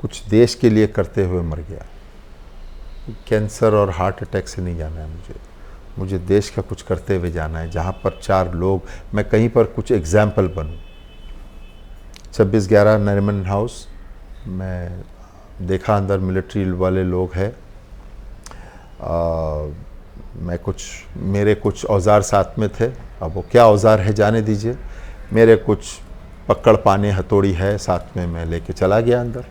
कुछ देश के लिए करते हुए मर गया। कैंसर और हार्ट अटैक से नहीं जाना है मुझे देश का कुछ करते हुए जाना है, जहाँ पर 4 लोग, मैं कहीं पर कुछ एग्जाम्पल बनूँ। 26/11 नरीमन हाउस, मैं देखा अंदर मिलिट्री वाले लोग हैं, मेरे कुछ औजार साथ में थे, अब वो क्या औजार है जाने दीजिए। मेरे कुछ पकड़ पाने हथौड़ी है साथ में, मैं लेके चला गया अंदर,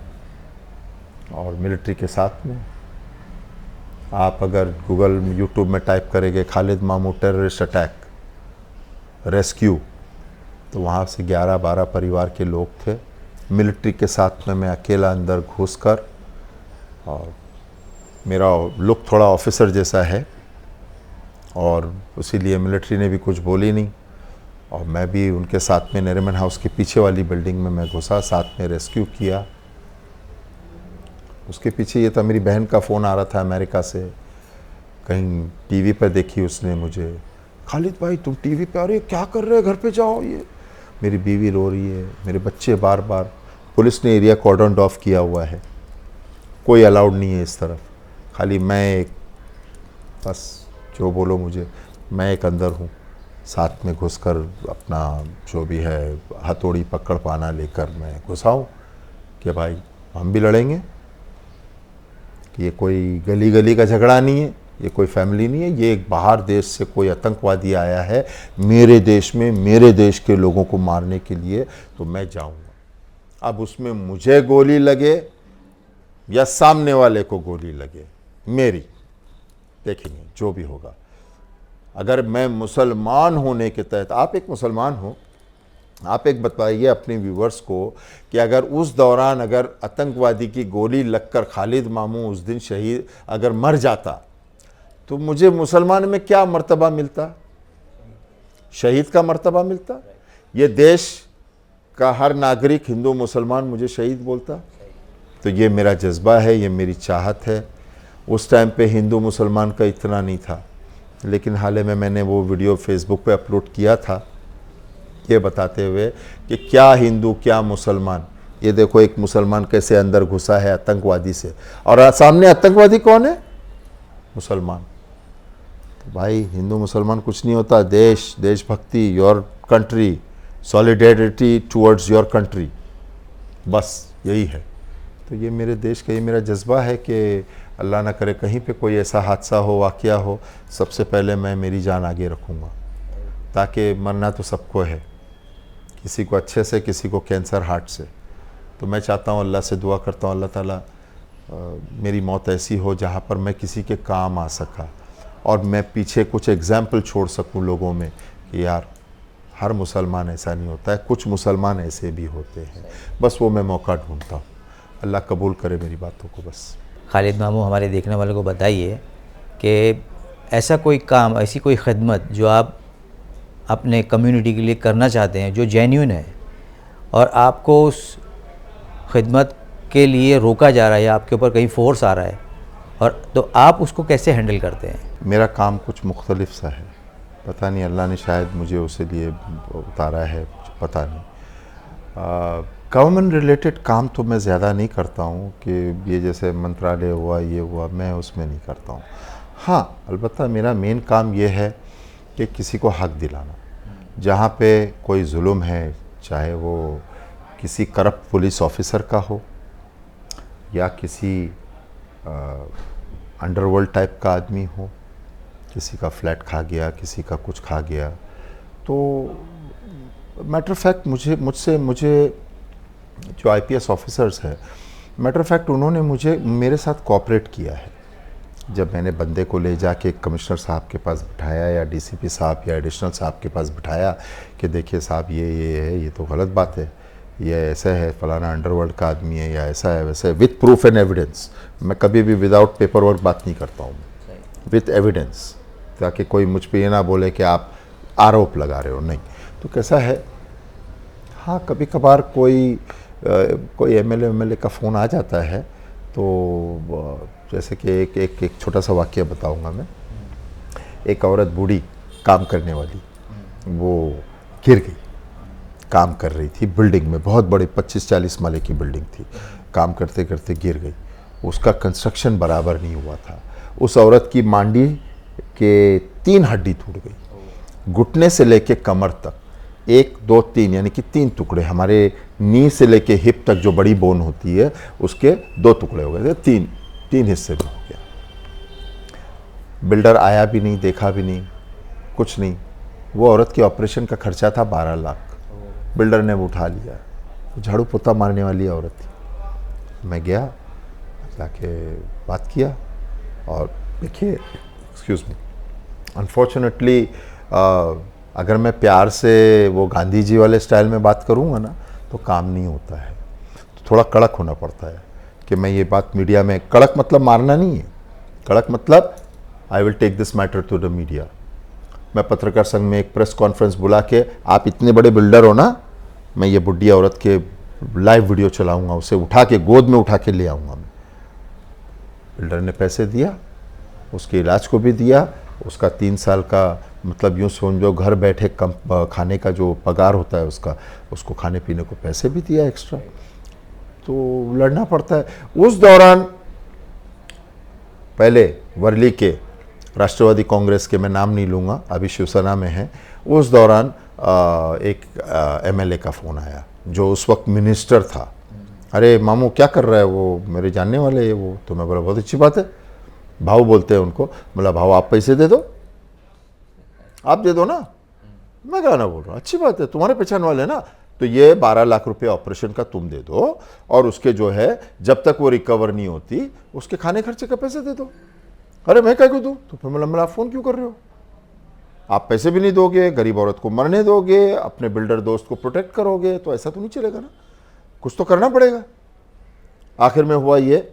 और मिलिट्री के साथ में। आप अगर गूगल यूट्यूब में टाइप करेंगे खालिद मामू टेररिस्ट अटैक, रेस्क्यू। तो वहाँ से 11-12 परिवार के लोग थे। मिलिट्री के साथ में मैं अकेला अंदर घुसकर, और मेरा लुक थोड़ा ऑफिसर जैसा है और इसीलिए मिलिट्री ने भी कुछ बोली नहीं, और मैं भी उनके साथ में नरीमन हाउस के पीछे वाली बिल्डिंग में मैं घुसा, साथ में रेस्क्यू किया। उसके पीछे ये था, मेरी बहन का फ़ोन आ रहा था अमेरिका से, कहीं टीवी पर देखी उसने मुझे, खालिद भाई तुम टीवी पे, अरे क्या कर रहे हो, घर पे जाओ। ये मेरी बीवी रो रही है, मेरे बच्चे बार बार। पुलिस ने एरिया कॉर्डन ऑफ किया हुआ है, कोई अलाउड नहीं है इस तरफ, खाली मैं एक, बस जो बोलो मुझे, मैं एक अंदर हूँ। साथ में घुसकर अपना जो भी है हथौड़ी पकड़ पाना लेकर मैं घुसा हूँ कि भाई हम भी लड़ेंगे। ये कोई गली गली का झगड़ा नहीं है, ये कोई फैमिली नहीं है, ये एक बाहर देश से कोई आतंकवादी आया है मेरे देश में, मेरे देश के लोगों को मारने के लिए, तो मैं जाऊंगा। अब उसमें मुझे गोली लगे या सामने वाले को गोली लगे, मेरी देखेंगे जो भी होगा। अगर मैं मुसलमान होने के तहत, आप एक मुसलमान हो, आप एक बताइए अपने व्यूवर्स को कि अगर उस दौरान अगर आतंकवादी की गोली लगकर खालिद मामू उस दिन शहीद अगर मर जाता, तो मुझे मुसलमान में क्या मर्तबा मिलता? शहीद का मर्तबा मिलता। ये देश का हर नागरिक हिंदू मुसलमान मुझे शहीद बोलता। तो ये मेरा जज्बा है, ये मेरी चाहत है। उस टाइम पे हिंदू मुसलमान का इतना नहीं था, लेकिन हाल ही में मैंने वो वीडियो फेसबुक पे अपलोड किया था ये बताते हुए कि क्या हिंदू क्या मुसलमान। ये देखो एक मुसलमान कैसे अंदर घुसा है आतंकवादी से, और सामने आतंकवादी कौन है? मुसलमान। तो भाई हिंदू मुसलमान कुछ नहीं होता, देश, देशभक्ति, your country, solidarity towards your country, बस यही है। तो ये मेरे देश का, ये मेरा जज्बा है कि अल्लाह ना करे कहीं पे कोई ऐसा हादसा हो, वाक़या हो, सबसे पहले मैं मेरी जान आगे रखूँगा, ताकि मरना तो सबको है, किसी को अच्छे से, किसी को कैंसर, हार्ट से। तो मैं चाहता हूँ, अल्लाह से दुआ करता हूँ, अल्लाह ताला मेरी मौत ऐसी हो जहाँ पर मैं किसी के काम आ सका, और मैं पीछे कुछ एग्जाम्पल छोड़ सकूँ लोगों में कि यार हर मुसलमान ऐसा नहीं होता है, कुछ मुसलमान ऐसे भी होते हैं। बस वो मैं मौका ढूंढता हूँ। अल्लाह कबूल करे मेरी बातों को। बस खालिद मामू, हमारे देखने वालों को बताइए कि ऐसा कोई काम, ऐसी कोई खिदमत जो आप अपने कम्युनिटी के लिए करना चाहते हैं, जो जेन्युइन है, और आपको उस खिदमत के लिए रोका जा रहा है या आपके ऊपर कहीं फोर्स आ रहा है, और तो आप उसको कैसे हैंडल करते हैं? मेरा काम कुछ मुख्तलिफ सा है, पता नहीं अल्लाह ने शायद मुझे उसे लिए उतारा है, पता नहीं। गवर्नमेंट रिलेटेड काम तो मैं ज़्यादा नहीं करता हूँ कि ये जैसे मंत्रालय हुआ, ये हुआ, मैं उसमें नहीं करता हूँ। हाँ, अलबत्ता मेरा मेन काम ये है कि किसी को हक दिलाना। जहाँ पे कोई जुल्म है, चाहे वो किसी करप्ट पुलिस ऑफिसर का हो या किसी अंडरवर्ल्ड टाइप का आदमी हो, किसी का फ्लैट खा गया, किसी का कुछ खा गया, तो मैटर फैक्ट मुझे जो आईपीएस ऑफिसर्स है, मैटर फैक्ट उन्होंने मेरे साथ कोऑपरेट किया है। जब मैंने बंदे को ले जाके कमिश्नर साहब के पास बिठाया या डीसीपी साहब या एडिशनल साहब के पास बिठाया कि देखिए साहब ये है, ये तो गलत बात है, ये ऐसा है, फलाना अंडरवर्ल्ड का आदमी है, या ऐसा है वैसा है, विथ प्रूफ एंड एविडेंस। मैं कभी भी विदाउट पेपर वर्क बात नहीं करता हूँ, विथ एविडेंस, ताकि कोई मुझ पर ये ना बोले कि आप आरोप लगा रहे हो, नहीं। तो कैसा है, हाँ कभी कभार कोई एमएलए का फ़ोन आ जाता है, तो जैसे कि एक छोटा सा वाक़या बताऊंगा मैं। एक औरत बूढ़ी काम करने वाली, वो गिर गई, काम कर रही थी बिल्डिंग में, बहुत बड़ी 25-40 माले की बिल्डिंग थी, काम करते करते गिर गई। उसका कंस्ट्रक्शन बराबर नहीं हुआ था। उस औरत की मांडी के 3 हड्डी टूट गई, घुटने से लेके कमर तक, 1, 2, 3 यानी कि 3 टुकड़े। हमारे नी से लेके हिप तक जो बड़ी बोन होती है उसके 2 टुकड़े हो गए थे, 3 हिस्से में हो गया। बिल्डर आया भी नहीं, देखा भी नहीं, कुछ नहीं। वो औरत के ऑपरेशन का खर्चा था 12 लाख, बिल्डर ने वो उठा लिया। झाड़ू पोता मारने वाली औरत थी। मैं गया, जाके बात किया, और देखिए एक्सक्यूज़ मी, अनफॉर्चुनेटली अगर मैं प्यार से वो गांधी जी वाले स्टाइल में बात करूँगा ना तो काम नहीं होता है, तो थोड़ा कड़क होना पड़ता है कि मैं ये बात मीडिया में, कड़क मतलब मारना नहीं है, कड़क मतलब I will take this matter to the media. मैं पत्रकार संघ में एक प्रेस कॉन्फ्रेंस बुला के, आप इतने बड़े बिल्डर हो ना, मैं ये बुढ़ी औरत के लाइव वीडियो चलाऊंगा, उसे उठा के गोद में उठा के ले आऊँगा मैं। बिल्डर ने पैसे दिया, उसके इलाज को भी दिया, उसका 3 साल का मतलब यूँ समझो घर बैठे कम खाने का जो पगार होता है उसका, उसको खाने पीने को पैसे भी दिया एक्स्ट्रा। तो लड़ना पड़ता है। उस दौरान पहले वर्ली के राष्ट्रवादी कांग्रेस के, मैं नाम नहीं लूँगा, अभी शिवसेना में है, उस दौरान एक एमएलए का फ़ोन आया जो उस वक्त मिनिस्टर था। अरे मामू क्या कर रहा है, वो मेरे जानने वाले है वो। तो मैं बोला बहुत अच्छी बात है, भाऊ बोलते हैं उनको। बोला भाऊ आप पैसे दे दो, आप दे दो ना। मैं क्या ना बोल रहा हूँ, अच्छी बात है, तुम्हारे पहचान वाले ना, तो ये 12 लाख रुपए ऑपरेशन का तुम दे दो, और उसके जो है जब तक वो रिकवर नहीं होती उसके खाने खर्चे का पैसे दे दो। अरे मैं क्या क्यों दूँ? तो फिर मतलब आप फ़ोन क्यों कर रहे हो? आप पैसे भी नहीं दोगे, गरीब औरत को मरने दोगे, अपने बिल्डर दोस्त को प्रोटेक्ट करोगे, तो ऐसा तो नहीं चलेगा ना, कुछ तो करना पड़ेगा। आखिर में हुआ ये,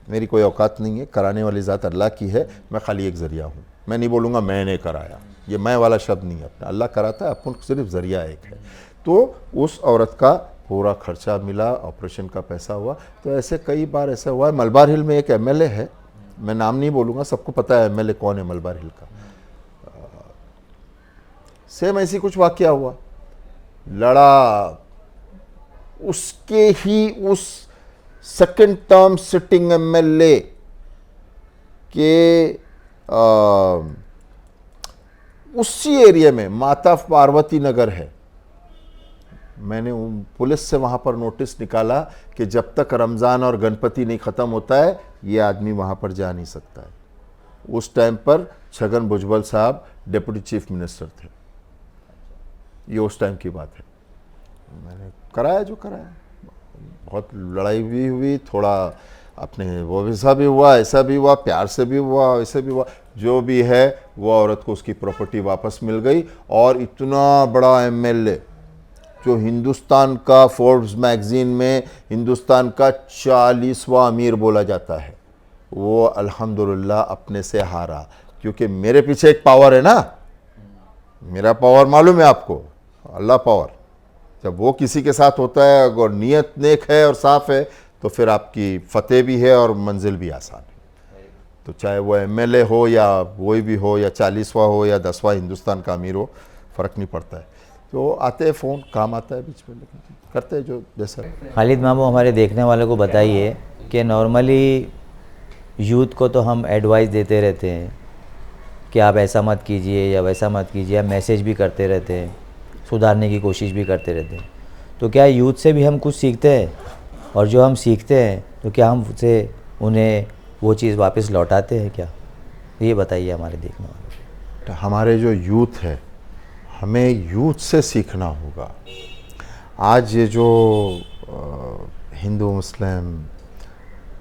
मेरी कोई औकात नहीं है, कराने वाली ज़ात अल्लाह की है, मैं खाली एक ज़रिया हूँ। मैं नहीं बोलूँगा मैंने कराया, ये मैं वाला शब्द नहीं है अपना, अल्लाह कराता है, अपन सिर्फ ज़रिया एक है। तो उस औरत का पूरा खर्चा मिला, ऑपरेशन का पैसा हुआ। तो ऐसे कई बार ऐसा हुआ है। मलबार हिल में एक एमएलए है, मैं नाम नहीं बोलूँगा, सबको पता है एमएलए कौन है मलबार हिल का। सेम ऐसी कुछ वाकया हुआ, लड़ा, उसके ही उस सेकेंड टर्म सिटिंग एमएलए के उसी एरिया में, माता पार्वती नगर है, मैंने पुलिस से वहाँ पर नोटिस निकाला कि जब तक रमज़ान और गणपति नहीं ख़त्म होता है ये आदमी वहाँ पर जा नहीं सकता है। उस टाइम पर छगन भुजबल साहब डिप्टी चीफ मिनिस्टर थे, ये उस टाइम की बात है। मैंने कराया जो कराया, बहुत लड़ाई भी हुई, थोड़ा अपने वो वैसा भी हुआ, ऐसा भी हुआ, प्यार से भी हुआ, वैसे भी हुआ, जो भी है वो औरत को उसकी प्रॉपर्टी वापस मिल गई। और इतना बड़ा एमएलए जो हिंदुस्तान का फोर्ब्स मैगजीन में हिंदुस्तान का 40वां अमीर बोला जाता है, वो अल्हम्दुलिल्लाह अपने से हारा। क्योंकि मेरे पीछे एक पावर है ना, मेरा पावर मालूम है आपको, अल्लाह पावर। जब वो किसी के साथ होता है और नीयत नेक है और साफ़ है, तो फिर आपकी फतेह भी है और मंजिल भी आसान है। तो चाहे वो एमएलए हो या वही भी हो, या 40वां हो या 10वां हिंदुस्तान का अमीर हो, फ़र्क नहीं पड़ता है। तो आते हैं फ़ोन, काम आता है बीच में, लेकिन करते हैं जो जैसा। खालिद मामू, हमारे देखने वालों को बताइए कि नॉर्मली यूथ को तो हम एडवाइस देते रहते हैं कि आप ऐसा मत कीजिए या वैसा मत कीजिए, आप मैसेज भी करते रहते हैं, सुधारने की कोशिश भी करते रहते हैं। तो क्या यूथ से भी हम कुछ सीखते हैं, और जो हम सीखते हैं तो क्या हम उसे उन्हें वो चीज़ वापस लौटाते हैं क्या? ये बताइए हमारे देखने वालों को। हमारे जो यूथ है, हमें यूथ से सीखना होगा। आज ये जो हिंदू मुस्लिम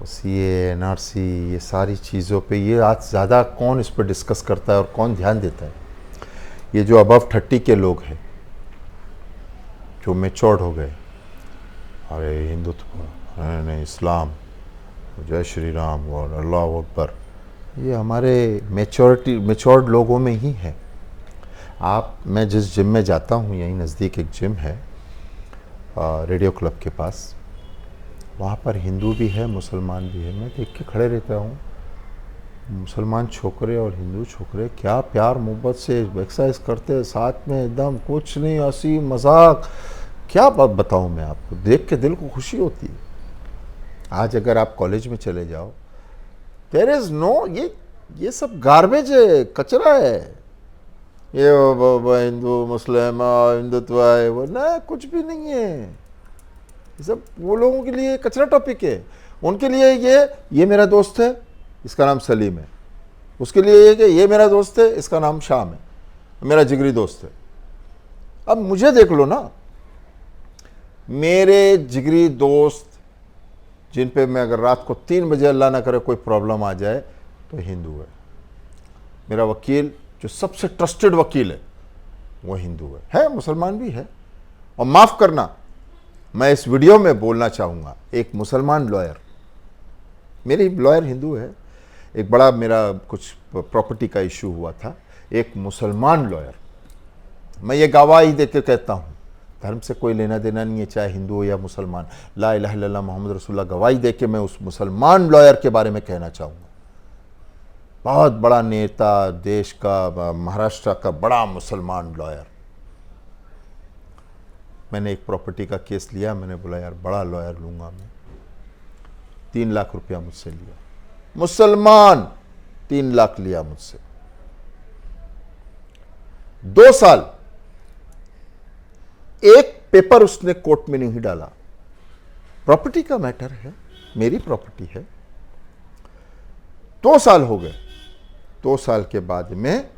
सीए एनआरसी, ये सारी चीज़ों पे ये आज ज़्यादा कौन इस पर डिस्कस करता है और कौन ध्यान देता है? ये जो अबव 30 के लोग हैं जो मेच्योर्ड हो गए, अरे हिंदुत्व नहीं, इस्लाम, जय श्री राम और अल्लाह अकबर, ये हमारे मेच्योर्ड लोगों में ही है। मैं जिस जिम में जाता हूँ, यहीं नज़दीक एक जिम है रेडियो क्लब के पास, वहाँ पर हिंदू भी है मुसलमान भी है। मैं देख के खड़े रहता हूँ, मुसलमान छोकरे और हिंदू छोकरे क्या प्यार मोहब्बत से एक्सरसाइज करते हैं साथ में, एकदम कुछ नहीं, हंसी मजाक, क्या बात बताऊँ मैं आपको, देख के दिल को खुशी होती है। आज अगर आप कॉलेज में चले जाओ, देयर इज़ नो, ये सब गार्बेज है, कचरा है, ये हिंदू मुस्लिम हिंदुत्व है, वो ना, कुछ भी नहीं है। ये सब वो लोगों के लिए कचरा टॉपिक है। उनके लिए ये मेरा दोस्त है, इसका नाम सलीम है, उसके लिए ये कि ये मेरा दोस्त है, इसका नाम शाम है, मेरा जिगरी दोस्त है। अब मुझे देख लो ना, मेरे जिगरी दोस्त जिन पे मैं अगर रात को 3 बजे अल्लाह ना करे कोई प्रॉब्लम आ जाए तो हिंदू है। मेरा वकील जो सबसे ट्रस्टेड वकील है, वो हिंदू है मुसलमान भी है। और माफ़ करना, मैं इस वीडियो में बोलना चाहूँगा, एक मुसलमान लॉयर, मेरी लॉयर हिंदू है, एक बड़ा मेरा कुछ प्रॉपर्टी का इशू हुआ था, एक मुसलमान लॉयर, मैं ये गवाही देकर कहता हूँ, धर्म से कोई लेना देना नहीं है, चाहे हिंदू हो या मुसलमान, ला इलाहा इल्लल्लाह मोहम्मद रसूलुल्लाह गवाही दे के मैं उस मुसलमान लॉयर के बारे में कहना चाहूँगा। बहुत बड़ा नेता, देश का, महाराष्ट्र का बड़ा मुसलमान लॉयर। मैंने एक प्रॉपर्टी का केस लिया, मैंने बोला यार बड़ा लॉयर लूँगा मैं, 3 लाख रुपया मुझसे लिया, मुसलमान 3 लाख लिया मुझसे। 2 साल एक पेपर उसने कोर्ट में नहीं डाला। प्रॉपर्टी का मैटर है, मेरी प्रॉपर्टी है। 2 साल हो गए। 2 साल के बाद में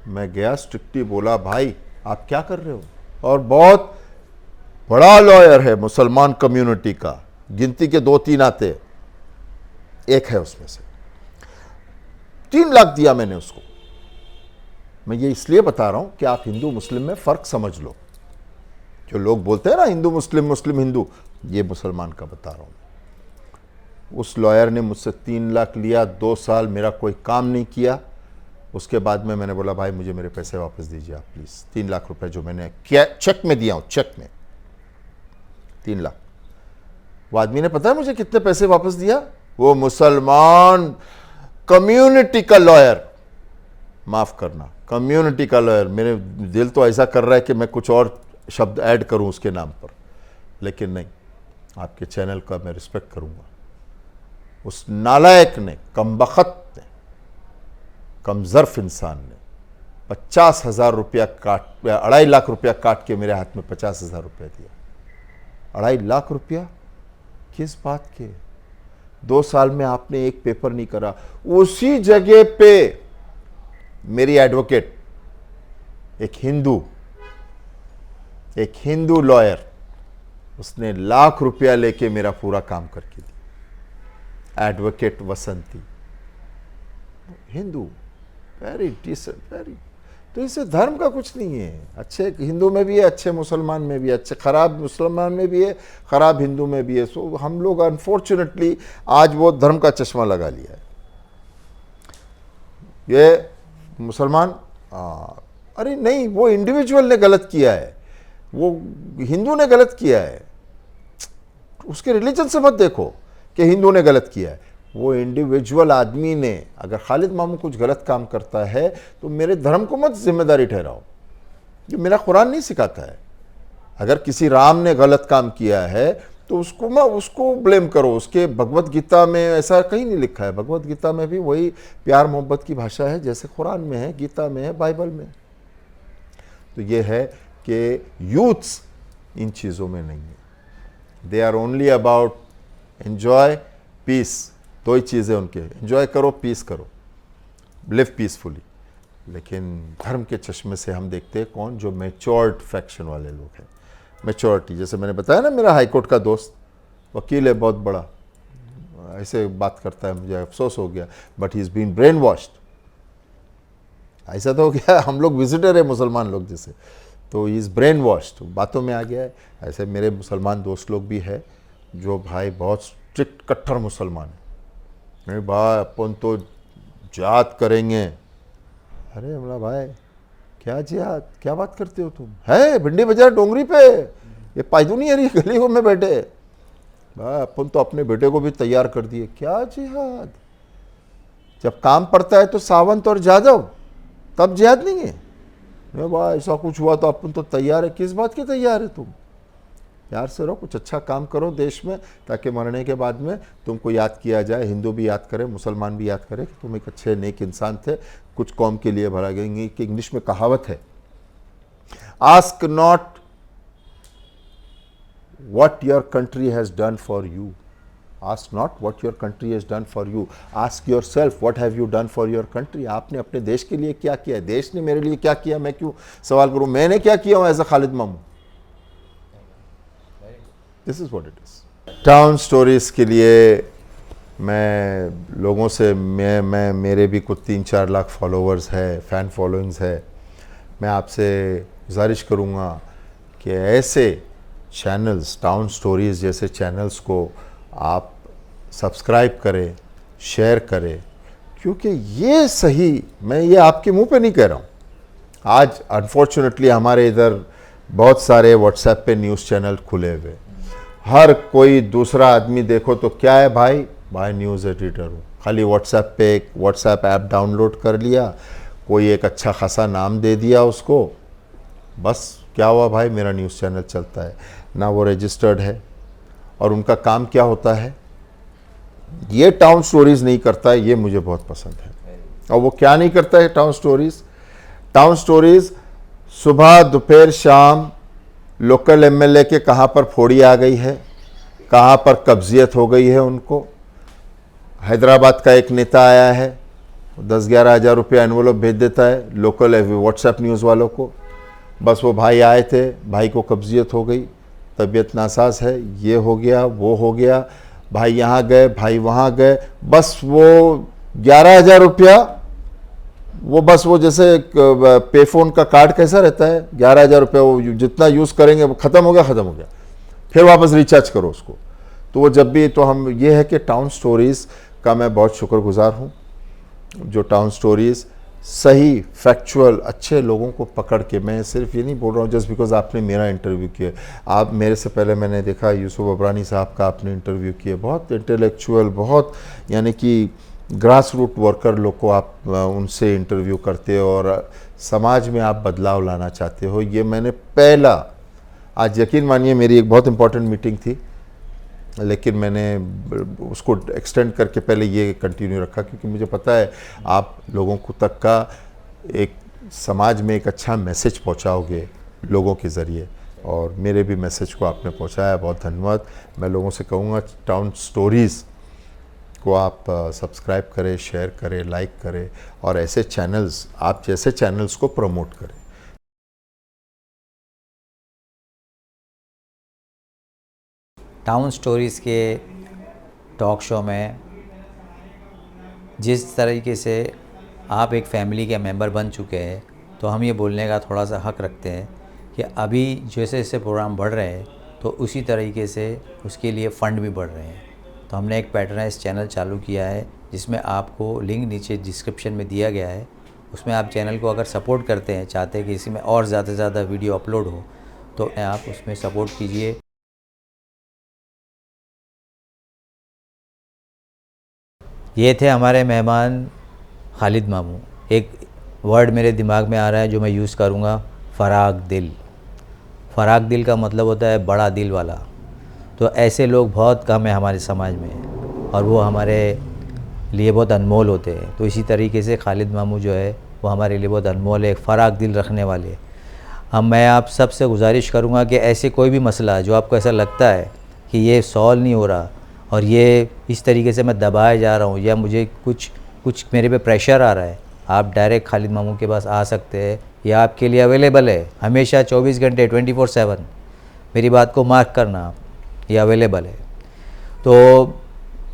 मैं गया, स्ट्रिक्टली बोला भाई आप क्या कर रहे हो, और बहुत बड़ा लॉयर है मुसलमान कम्युनिटी का, गिनती के 2-3 आते, एक है उसमें से। 3 लाख दिया मैंने उसको। मैं ये इसलिए बता रहा हूं कि आप हिंदू मुस्लिम में फर्क समझ लो। जो लोग बोलते हैं ना हिंदू मुस्लिम, मुस्लिम हिंदू, ये मुसलमान का बता रहा हूं। उस लॉयर ने मुझसे 3 लाख लिया, 2 साल मेरा कोई काम नहीं किया। उसके बाद में मैंने बोला भाई मुझे मेरे पैसे वापस दीजिए आप प्लीज़। 3 लाख रुपए जो मैंने चेक में दिया हूं, चेक में 3 लाख। वो आदमी ने पता है मुझे कितने पैसे वापस दिया? वो मुसलमान कम्युनिटी का लॉयर, माफ करना, कम्युनिटी का लॉयर। मेरे दिल तो ऐसा कर रहा है कि मैं कुछ और शब्द ऐड करूं उसके नाम पर, लेकिन नहीं, आपके चैनल का मैं रिस्पेक्ट करूंगा। उस नालायक ने, कमबख्त ने, कमजर्फ इंसान ने 50,000 रुपया काट, 2.5 लाख रुपया काट के मेरे हाथ में 50,000 रुपया दिया। 2.5 लाख रुपया किस बात के? 2 साल में आपने एक पेपर नहीं करा। उसी जगह पे मेरी एडवोकेट, एक हिंदू लॉयर, उसने लाख रुपया लेके मेरा पूरा काम करके दिया। Advocate वसंती, Hindu, very decent, very. तो इससे धर्म का कुछ नहीं है। अच्छे हिंदू में भी है, अच्छे मुसलमान में भी है, अच्छे खराब मुसलमान में भी है, खराब हिंदू में भी है। सो हम लोग अनफॉर्चुनेटली आज वो धर्म का चश्मा लगा लिया है। ये मुसलमान, अरे नहीं, वो इंडिविजुअल ने गलत किया है, वो हिंदू ने गलत किया है। उसके रिलीजन से मत देखो कि हिंदू ने गलत किया है। वो इंडिविजुअल आदमी ने, अगर खालिद मामू कुछ गलत काम करता है तो मेरे धर्म को मत जिम्मेदारी ठहराओ, जो मेरा कुरान नहीं सिखाता है। अगर किसी राम ने गलत काम किया है तो उसको ब्लेम करो। उसके भगवत गीता में ऐसा कहीं नहीं लिखा है। भगवत गीता में भी वही प्यार मोहब्बत की भाषा है जैसे कुरान में है, गीता में है, बाइबल में। तो ये है कि यूथ्स इन चीज़ों में नहीं है। They are only about enjoy, peace. 2 ही चीज़ें उनके, एंजॉय करो, पीस करो, लिव पीसफुली। लेकिन धर्म के चश्मे से हम देखते हैं कौन? जो मैच्योर्ड फैक्शन वाले लोग हैं। मैच्योरिटी, जैसे मैंने बताया ना, मेरा हाईकोर्ट का दोस्त वकील है, बहुत बड़ा, ऐसे बात करता है, मुझे अफसोस हो गया, but he is been brainwashed. ऐसा तो हो गया, हम लोग विजिटर है मुसलमान लोग जैसे, तो ही इज़ ब्रेन वॉश्ड, बातों में आ गया है। ऐसे मेरे मुसलमान दोस्त लोग भी है जो भाई बहुत स्ट्रिक्ट कट्टर मुसलमान है। नहीं भाई अपन तो जिहाद करेंगे। अरे हमला भाई, क्या जिहाद, क्या बात करते हो तुम? है भिंडी बाजार डोंगरी पे, ये पायदूनी हरी गली में बैठे भाई, अपन तो अपने बेटे को भी तैयार कर दिए। क्या जिहाद? जब काम पड़ता है तो सावंत और जादव, तब जिहाद नहीं है। भाई ऐसा कुछ हुआ तो अपन तो तैयार है। किस बात के तैयार है तुम? प्यार से रहो, कुछ अच्छा काम करो देश में, ताकि मरने के बाद में तुमको याद किया जाए, हिंदू भी याद करे, मुसलमान भी याद करे कि तुम एक अच्छे नेक इंसान थे, कुछ कौम के लिए भला गएंगे। कि इंग्लिश में कहावत है, ask not what your country has done for you, ask not what your country has done for you, ask your self what have you done for your country. आपने अपने देश के लिए क्या किया है? देश ने मेरे लिए क्या किया? मैं क्यों सवाल करूं? मैंने क्या किया हूं एज अ खालिद मामू? This is what it is. Town stories के लिए मैं लोगों से, मेरे भी कुछ 3-4 लाख फॉलोअर्स है, फ़ैन फॉलोइंग्स है। मैं आपसे गुजारिश करूँगा कि ऐसे चैनल्स, टाउन स्टोरीज़ जैसे चैनल्स को आप सब्सक्राइब करें, शेयर करें, क्योंकि ये सही, मैं ये आपके मुंह पे नहीं कह रहा हूँ। आज अनफॉर्चुनेटली हमारे इधर बहुत सारे व्हाट्सएप पे न्यूज़ चैनल खुले हुए, हर कोई दूसरा आदमी देखो तो क्या है भाई न्यूज़ एडिटर हूँ, खाली व्हाट्सएप पे एक व्हाट्सएप ऐप डाउनलोड कर लिया, कोई एक अच्छा खासा नाम दे दिया उसको, बस क्या हुआ भाई मेरा न्यूज़ चैनल चलता है। ना वो रजिस्टर्ड है, और उनका काम क्या होता है, ये टाउन स्टोरीज़ नहीं करता है, ये मुझे बहुत पसंद है। और वो क्या नहीं करता है टाउन स्टोरीज़ सुबह दोपहर शाम लोकल एमएलए के कहाँ पर फोड़ी आ गई है, कहाँ पर कब्जियत हो गई है उनको। हैदराबाद का एक नेता आया है, 10-11 हज़ार रुपये एनवलप भेज देता है लोकल व्हाट्सएप न्यूज़ वालों को, बस वो भाई आए थे, भाई को कब्जियत हो गई, तबीयत नासाज है, ये हो गया वो हो गया, भाई यहाँ गए भाई वहाँ गए, बस वो 11,000 रुपया, वो बस वो जैसे पे फोन का कार्ड कैसा रहता है, 11,000 रुपया वो जितना यूज़ करेंगे वो ख़त्म हो गया, फिर वापस रिचार्ज करो उसको। तो वो जब भी, तो हम ये है कि टाउन स्टोरीज़ का मैं बहुत शुक्रगुजार हूँ, जो टाउन स्टोरीज़ सही फैक्चुअल अच्छे लोगों को पकड़ के, मैं सिर्फ ये नहीं बोल रहा हूँ जस्ट बिकॉज आपने मेरा इंटरव्यू किया, आप मेरे से पहले मैंने देखा यूसुफ अबरानी साहब का आपने इंटरव्यू किया, बहुत इंटेलेक्चुअल, बहुत यानी कि ग्रास रूट वर्कर लोग को आप उनसे इंटरव्यू करते हो और समाज में आप बदलाव लाना चाहते हो। ये मैंने पहला, आज यकीन मानिए मेरी एक बहुत इंपॉर्टेंट मीटिंग थी, लेकिन मैंने उसको एक्सटेंड करके पहले ये कंटिन्यू रखा, क्योंकि मुझे पता है आप लोगों को तक का एक समाज में एक अच्छा मैसेज पहुंचाओगे लोगों के ज़रिए, और मेरे भी मैसेज को आपने पहुंचाया, बहुत धन्यवाद। मैं लोगों से कहूँगा टाउन स्टोरीज़ को आप सब्सक्राइब करें, शेयर करें, लाइक करें, और ऐसे चैनल्स, आप जैसे चैनल्स को प्रमोट करें। टाउन स्टोरीज़ के टॉक शो में जिस तरीके से आप एक फैमिली के मेंबर बन चुके हैं, तो हम ये बोलने का थोड़ा सा हक रखते हैं कि अभी जैसे जैसे प्रोग्राम बढ़ रहे हैं तो उसी तरीके से उसके लिए फ़ंड भी बढ़ रहे हैं। तो हमने एक पैटर्नाइज चैनल चालू किया है, जिसमें आपको लिंक नीचे डिस्क्रिप्शन में दिया गया है, उसमें आप चैनल को अगर सपोर्ट करते हैं, चाहते हैं कि इसी में और ज़्यादा से ज़्यादा वीडियो अपलोड हो, तो आप उसमें सपोर्ट कीजिए। ये थे हमारे मेहमान खालिद मामू। एक वर्ड मेरे दिमाग में आ रहा है जो मैं यूज़ करूँगा, फ़राग दिल। फ़राग दिल का मतलब होता है बड़ा दिल वाला। तो ऐसे लोग बहुत कम हैं हमारे समाज में, और वो हमारे लिए बहुत अनमोल होते हैं। तो इसी तरीके से खालिद मामू जो है वो हमारे लिए बहुत अनमोल है, एक फ़राग दिल रखने वाले। मैं आप सब से गुजारिश करूँगा कि ऐसे कोई भी मसला जो आपको ऐसा लगता है कि ये सॉल्व नहीं हो रहा, और ये इस तरीके से मैं दबाया जा रहा हूँ, या मुझे कुछ मेरे पे प्रेशर आ रहा है, आप डायरेक्ट खालिद मामू के पास आ सकते हैं। ये आपके लिए अवेलेबल है हमेशा, 24 घंटे 24/7। मेरी बात को मार्क करना, ये अवेलेबल है। तो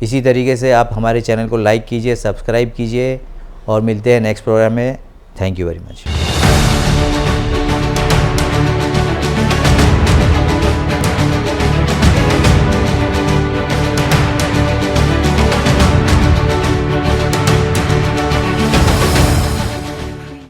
इसी तरीके से आप हमारे चैनल को लाइक कीजिए, सब्सक्राइब कीजिए, और मिलते हैं नेक्स्ट प्रोग्राम में। Thank you very much.